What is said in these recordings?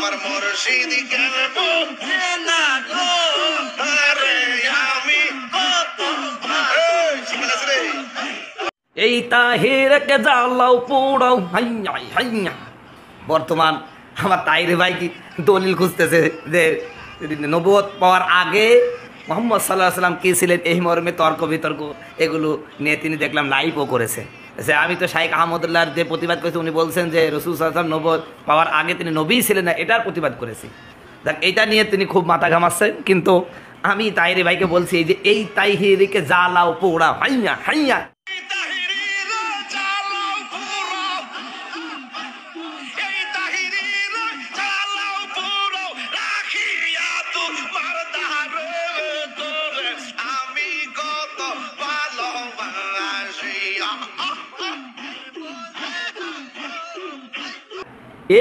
আমার মুর্শিদ কেন বোঝে না গো আরে আমি কত ভালো। এই তাহিরকে জ্বালাও পোড়াও হাইয়া হাইয়া। বর্তমান আমার তাহির ভাই কি দলিল খুঁজতেছে যে নবুয়ত পাওয়ার আগে মোহাম্মদ সাল্লাল্লাহু আলাইহি সাল্লাম কে ছিলেন, এই মর্মে তর্ক বিতর্ক এগুলো নিয়ে তিনি দেখলাম লাইভও করেছে। যে আমি তো শাইখ আহমদুল্লাহর যে প্রতিবাদ করেছি, উনি বলছেন যে রাসূল সাল্লাল্লাহু আলাইহি ওয়াসাল্লাম নবুয়ত পাওয়ার আগে তিনি নবীই ছিলেন না, এটার প্রতিবাদ করেছি। দেখ এইটা নিয়ে তিনি খুব মাথা ঘামাচ্ছেন, কিন্তু আমি তাহিরি ভাইকে বলছি এই যে এই তাহিরিকে জ্বালাও পোড়াও হাইয়া হাইয়া।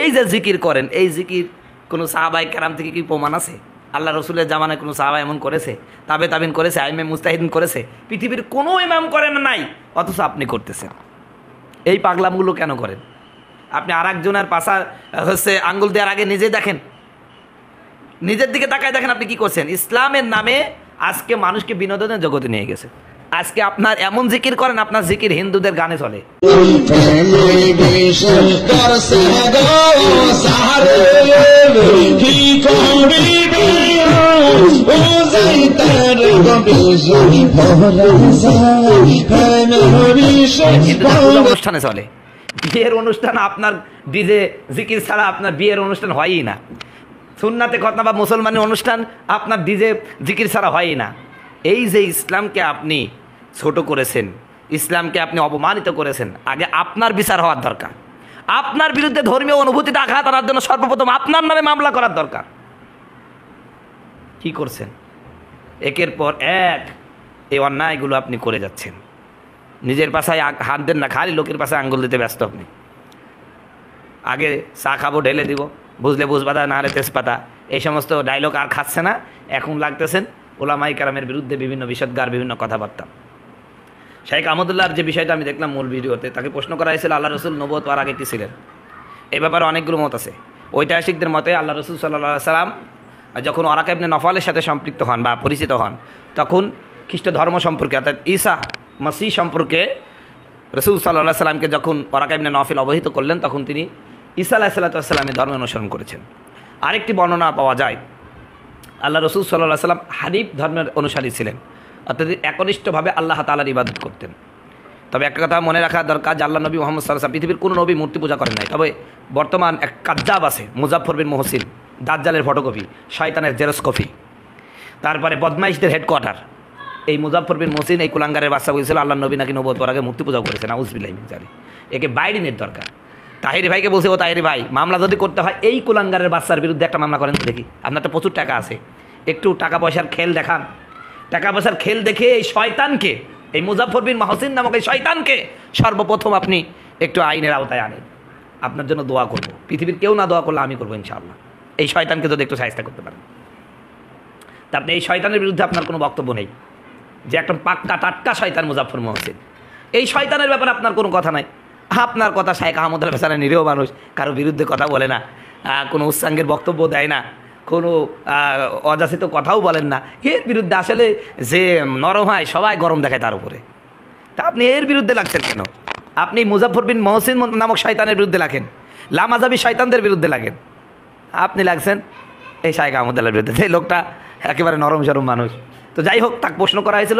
এই যে জিকির করেন, এই জিকির কোনো সাহাবায়ে কেরাম থেকে কি প্রমাণ আছে? আল্লাহ রসুলের জামানায় কোনো সাহাবা এমন করেছে? তাবে তাবিন করেছে? আইমে মুস্তাহিদিন করেছে? পৃথিবীর কোনো ইমাম করেন নাই, অথচ আপনি করতেছেন। এই পাগলামগুলো কেন করেন? আপনি আর একজনের পাশা আঙ্গুল দেওয়ার আগে নিজে দেখেন, নিজের দিকে তাকায় দেখেন আপনি কি করছেন। ইসলামের নামে আজকে মানুষকে বিনোদনের জগতে নিয়ে গেছে। আজকে আপনার এমন জিকির করেন, আপনার জিকির হিন্দুদের গানে চলে। অনুষ্ঠানে চলে, বিয়ের অনুষ্ঠান আপনার ডিজে জিকির ছাড়া আপনার বিয়ের অনুষ্ঠান হয়ই না। সুন্নাতে খতনা বা মুসলমানের অনুষ্ঠান আপনার ডিজে জিকির ছাড়া হয়ই না। এই যে ইসলামকে আপনি ছোট করেছেন, ইসলামকে আপনি অপমানিত করেছেন, আগে আপনার বিচার হওয়ার দরকার। আপনার বিরুদ্ধে ধর্মীয় অনুভূতিটা আঘাত আনার জন্য সর্বপ্রথম আপনার নামে মামলা করার দরকার। কি করছেন? একের পর এক এই অন্যায়গুলো আপনি করে যাচ্ছেন। নিজের পাশায় হাত দেন না, খালি লোকের পাশে আঙ্গুল দিতে ব্যস্ত আপনি। আগে চা খাবো ঢেলে দিব, বুঝলে বুঝপাতা না হলে তেজপাতা, এই সমস্ত ডায়লগ আর খাচ্ছে না। এখন লাগতেছেন ওলামায়ে কেরামের বিরুদ্ধে বিভিন্ন বিষদগার, বিভিন্ন কথাবার্তা। শাইখ আহমদুল্লাহর যে বিষয়টা আমি দেখলাম মূল ভিডিওতে, তাকে প্রশ্ন করা হয়েছিল আল্লাহ রসুল নবুয়ত পাওয়ার আগে কি ছিলেন। এই ব্যাপারে অনেকগুলো মত আছে। ঐতিহাসিকদের মতে আল্লাহ রসুল সাল্লাল্লাহু আলাইহি সাল্লাম যখন ওরাকা ইবনে নফলের সাথে সম্পৃক্ত হন বা পরিচিত হন, তখন খ্রিস্ট ধর্ম সম্পর্কে অর্থাৎ ঈসা মসিহ সম্পর্কে রসুল সাল্লাল্লাহু আলাইহি সাল্লামকে যখন ওরাকা ইবনে নফল অবহিত করলেন, তখন তিনি ঈসা আলাইহিস সালামের ধর্ম অনুসরণ করেছেন। আরেকটি বর্ণনা পাওয়া যায় আল্লাহ রসুল সাল্লাল্লাহু আলাইহি সাল্লাম হানিফ ধর্মের অনুসারী ছিলেন, অর্থাৎ একনিষ্ঠভাবে আল্লাহ তাআলার ইবাদত করতেন। তবে একটা কথা মনে রাখা দরকার যে আল্লাহ নবী মুহাম্মদ সাল্লাল্লাহু আলাইহি ওয়াসাল্লাম পৃথিবীর কোনো নবী মূর্তি পূজা করেন নাই। তবে বর্তমান এক কাজ্জাব আছে মুজাফফর বিন মুহসিন, দাজ্জালের ফটোকপি, শয়তানের জেরক্স কপি, তারপরে বদমাইশদের হেডকোয়ার্টার। এই মুজাফফর বিন মুহসিন এই কুলাঙ্গারের বাচ্চা বলছিল আল্লাহ নবী নাকি নবুয়ত পাওয়ার আগে মূর্তি পূজা করেছেন। আউযুবিল্লাহি মিন যালিক। একে বাইরিনের দরকার। তাহিরি ভাইকে বলছে, ও তাহিরি ভাই, মামলা যদি করতে হয় এই কুলাঙ্গারের বাচ্চার বিরুদ্ধে একটা মামলা করেন দেখি। আপনার তো প্রচুর টাকা আছে, একটু টাকা পয়সার খেল দেখান। টাকা পয়সার খেল দেখে এই শয়তানকে, এই মুজাফফর বিন মুহসিন নামক এই শয়তানকে সর্বপ্রথম আপনি একটু আইনের আওতায় আনেন। আপনার জন্য দোয়া করব, পৃথিবীর কেউ না দোয়া করলে আমি করবো ইনশাআল্লাহ। এই শয়তানকে যদি একটু সাহায্য করতে পারেন, তা আপনি এই শয়তানের বিরুদ্ধে আপনার কোনো বক্তব্য নেই, যে একটা পাক্কা টাটকা শয়তান মুজাফফর মুহসিন। এই শয়তানের ব্যাপারে আপনার কোনো কথা নাই। আপনার কথা শাইখ আহমদুল্লাহ বেচারা নিরীহ মানুষ, কারো বিরুদ্ধে কথা বলে না, কোনো উচ্চাঙ্গের বক্তব্য দেয় না, কোনো অযাচিত কথাও বলেন না। এর বিরুদ্ধে আসলে যে নরম হয় সবাই গরম দেখায় তার উপরে। তা আপনি এর বিরুদ্ধে লাগছেন কেন? আপনি মুজাফফর বিন মুহসিন নামক শয়তানের বিরুদ্ধে লাগেন, লামাজাবি শয়তানদের বিরুদ্ধে লাগেন। আপনি লাগছেন এই শাইখ আহমদুল্লাহর বিরুদ্ধে। সেই লোকটা একেবারে নরম সরম মানুষ। তো যাই হোক, তাকে প্রশ্ন করা হয়েছিল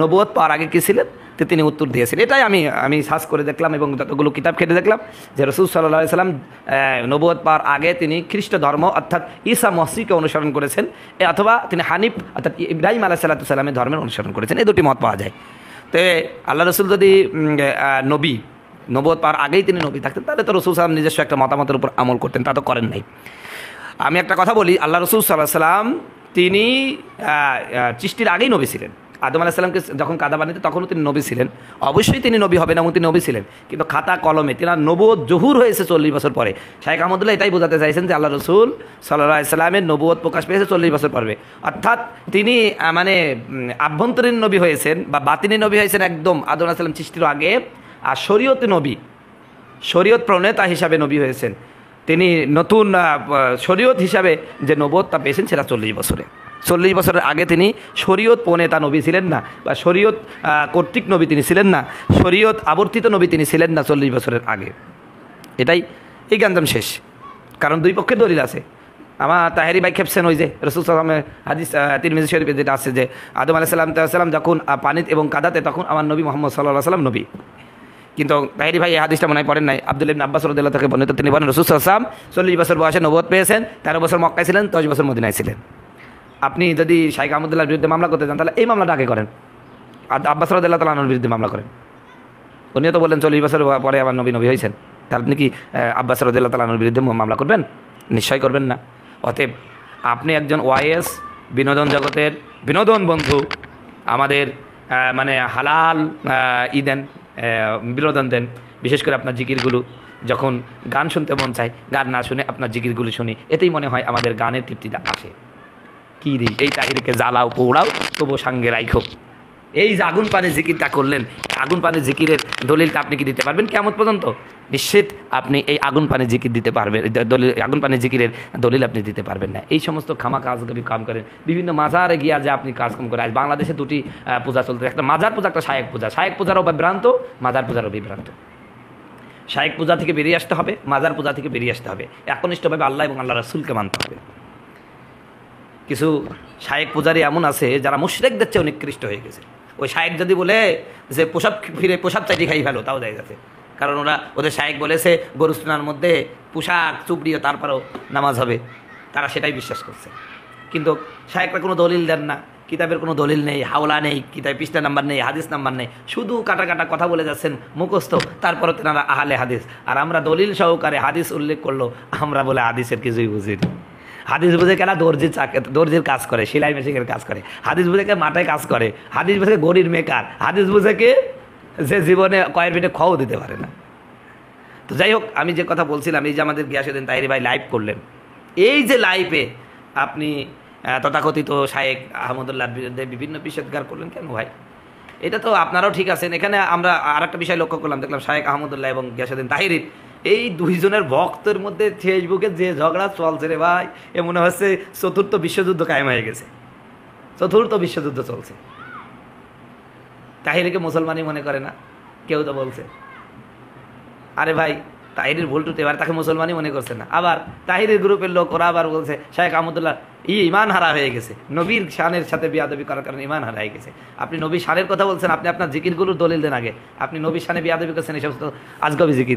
নবুয়ত পাওয়ার আগে কী ছিলেন, তো তিনি উত্তর দিয়েছিলেন। এটাই আমি সার্চ করে দেখলাম এবং যতগুলো কিতাব খেটে দেখলাম যে রাসূল সাল্লাল্লাহু আলাইহি সাল্লাম নবুয়ত পাওয়ার আগে তিনি খ্রিস্ট ধর্ম অর্থাৎ ঈসা মসিহকে অনুসরণ করেছেন, অথবা তিনি হানিফ অর্থাৎ ইব্রাহিম আলাইহিস সালামের ধর্মের অনুসরণ করেছেন। এই দুটি মত পাওয়া যায়। তো আল্লাহ রসুল যদি নবুয়ত পাওয়ার আগেই তিনি নবী থাকতেন, তাহলে তো রসুল সাল্লাম নিজস্ব একটা মতামতের উপর আমল করতেন, তা তো করেন নাই। আমি একটা কথা বলি, আল্লাহ রসুল সাল্লাল্লাহু আলাইহি সাল্লাম তিনি সৃষ্টির আগেই নবী ছিলেন। আদম আলাইহিস সালামকে যখন কাদা বানিয়েছে তখনও তিনি নবী ছিলেন। অবশ্যই তিনি নবী হবেন এবং তিনি নবী ছিলেন, কিন্তু খাতা কলমে তিনার নবুয়ত জহুর হয়েছে 40 বছর পরে। শাইখ আহমদুল্লাহ এটাই বোঝাতে চাইছেন যে আল্লাহ রসুল সাল্লাল্লাহু আলাইহি সাল্লামের নবুয়ত প্রকাশ পেয়েছে 40 বছর পরে, অর্থাৎ তিনি মানে আভ্যন্তরীণ নবী হয়েছেন বা বাতিনি নবী হয়েছেন একদম আদম আলাইহিস সালাম সৃষ্টির আগে, আর শরীয়তে নবী, শরীয়ত প্রণেতা হিসাবে নবী হয়েছেন তিনি নতুন শরীয়ত হিসাবে যে নবুয়তটা পেয়েছেন সেটা 40 বছরে। 40 বছরের আগে তিনি শরীয়ত প্রণেতা নবী ছিলেন না, বা শরীয়ত কর্তৃক নবী তিনি ছিলেন না, শরীয়ত আবর্তিত নবী তিনি ছিলেন না 40 বছরের আগে। এটাই এই গাঞ্জাম শেষ, কারণ দুই পক্ষের দলিল আছে। আমার তাহেরি ভাই খেপছেন ওই যে রাসূল সাল্লাল্লাহু আলাইহি ওয়াসাল্লামের হাদিস তিরমিজি শরীফে যেটা আছে যে আদম আলাইহিস সালাম যখন পানিতে এবং কাদাতে, তখন আমার নবী মুহাম্মদ সাল্লাল্লাহু আলাইহি ওয়াসাল্লাম নবী। কিন্তু তাহেরি ভাই এই হাদিসটা মনে হয় পড়েন নাই। আব্দুল্লাহ ইবনে আব্বাস রাদিয়াল্লাহু থেকে বর্ণিত, তিনি বলেন রাসূল সাল্লাল্লাহু আলাইহি ওয়াসাল্লাম 40 বছর বয়সে নবুয়ত পেয়েছেন, 13 বছর মক্কায় ছিলেন, 10 বছর মদিনায় ছিলেন। আপনি যদি শাইখ আহমদুল্লাহর বিরুদ্ধে মামলা করতে চান তাহলে এই মামলাটা আগে করেন, আব্বাস রাদিয়াল্লাহু তাআলা আনহুর বিরুদ্ধে মামলা করেন। উনিও তো বললেন 40 বছর পরে আবার নবী হয়েছেন, তাহলে আপনি কি আব্বাস রাদিয়াল্লাহু তাআলা আনহুর বিরুদ্ধে মামলা করবেন? নিশ্চয় করবেন না। অতএব আপনি একজন ওয়াইএস, বিনোদন জগতের বিনোদন বন্ধু, আমাদের মানে হালাল দেন, বিনোদন দেন। বিশেষ করে আপনার জিকিরগুলো যখন গান শুনতে মন চায়, গান না শুনে আপনার জিকিরগুলো শুনি, এতেই মনে হয় আমাদের গানের তৃপ্তিটা আসে। কী রে, এই তাহিরকে জ্বালাও পোড়াও তবু সঙ্গে রাইখো। এই যে আগুন পানি জিকিরটা করলেন, আগুন পানি জিকিরের দলিলটা আপনি কি দিতে পারবেন কিয়ামত পর্যন্ত? নিশ্চিত আপনি এই আগুন পানি জিকির দিতে পারবেন, দলিল আগুন পানি জিকিরের দলিল আপনি দিতে পারবেন না। এই সমস্ত খামা কাজগুলি কাম করেন, বিভিন্ন মাজারে গিয়া যে আপনি কাজকাম করেন। আজ বাংলাদেশে দুটি পূজা চলতে, একটা মাজার পূজা, একটা শায়েক পূজা। শায়েক পূজারও বিভ্রান্ত, মাজার পূজারও বিভ্রান্ত। শায়েক পূজা থেকে বেরিয়ে আসতে হবে, মাজার পূজা থেকে বেরিয়ে আসতে হবে, একনিষ্ঠভাবে আল্লাহ এবং আল্লাহ রাসূলকে মানতে হবে। কিছু শায়েক পূজারি এমন আছে যারা মুশরিকদের চেয়ে নিকৃষ্ট হয়ে গেছে। ওই শায়েক যদি বলে যে পোশাক চাইতে খাই ফেলো, তাও যায় যাচ্ছে, কারণ ওদের শায়েক বলেছে গরুস্থানার মধ্যে পোশাক চুপড়িয়ে তারপরেও নামাজ হবে, তারা সেটাই বিশ্বাস করছে। কিন্তু শায়েকরা কোনো দলিল দেন না, কিতাবের কোনো দলিল নেই, হাওলা নেই, কিতাব পৃষ্ঠা নাম্বার নেই, হাদিস নাম্বার নেই, শুধু কাটা কাটা কথা বলে যাচ্ছেন মুখস্থ, তারপরে তেনারা আহলে হাদিস। আর আমরা দলিল সহকারে হাদিস উল্লেখ করলো, আমরা বলে হাদিসের কিছুই বুঝি না। হাদিস বুঝে কেনা দর্জির কাজ করে, সেলাই মেশিনের কাজ করে। হাদিস বুঝে কে মাথায় কাজ করে। হাদিস বুঝে গড়ির মেকার। হাদিস বুঝে কে যে জীবনে কয়ের পিঠে খাও দিতে পারে না। তো যাই হোক, আমি যে কথা বলছিলাম, এই যে আমাদের গিয়াসউদ্দিন তাহেরি ভাই লাইভ করলেন, এই যে লাইভে আপনি তথাকথিত শায়েক আহমদুল্লাহর বিরুদ্ধে বিভিন্ন বিষোদ্গার করলেন কেন ভাই? এটা তো আপনারাও ঠিক আছেন। এখানে আমরা আর একটা বিষয় লক্ষ্য করলাম, দেখলাম শায়েক আহমদুল্লাহ এবং গিয়াসউদ্দিন তাহেরির এই দুইজনের ভক্তের মধ্যে ফেসবুকে যে ঝগড়া চলছে রে ভাই, এ মনে হচ্ছে চতুর্থ বিশ্বযুদ্ধ কায়েম হয়ে গেছে, চতুর্থ বিশ্বযুদ্ধ চলছে। তাহিরকে মুসলমানই মনে করে না, কেউ তো বলছে। আরে ভাই, তাহিরের ভুল টুতে, এবার তাকে মুসলমানই মনে করছে না। আবার তাহিরের গ্রুপের লোক ওরা আবার বলছে শায়েক আহমদুল্লাহ ইমান হারা হয়ে গেছে, নবীর শানের সাথে বিয়াদবি করার কারণে ইমান হারা হয়ে গেছে। আপনি নবীর শানের কথা বলছেন, আপনি আপনার জিকিরগুলোর দলিল দেন আগে। আপনি নবীর শানে বিয়াদবি করছেন, এই সমস্ত আজগবি জিকির।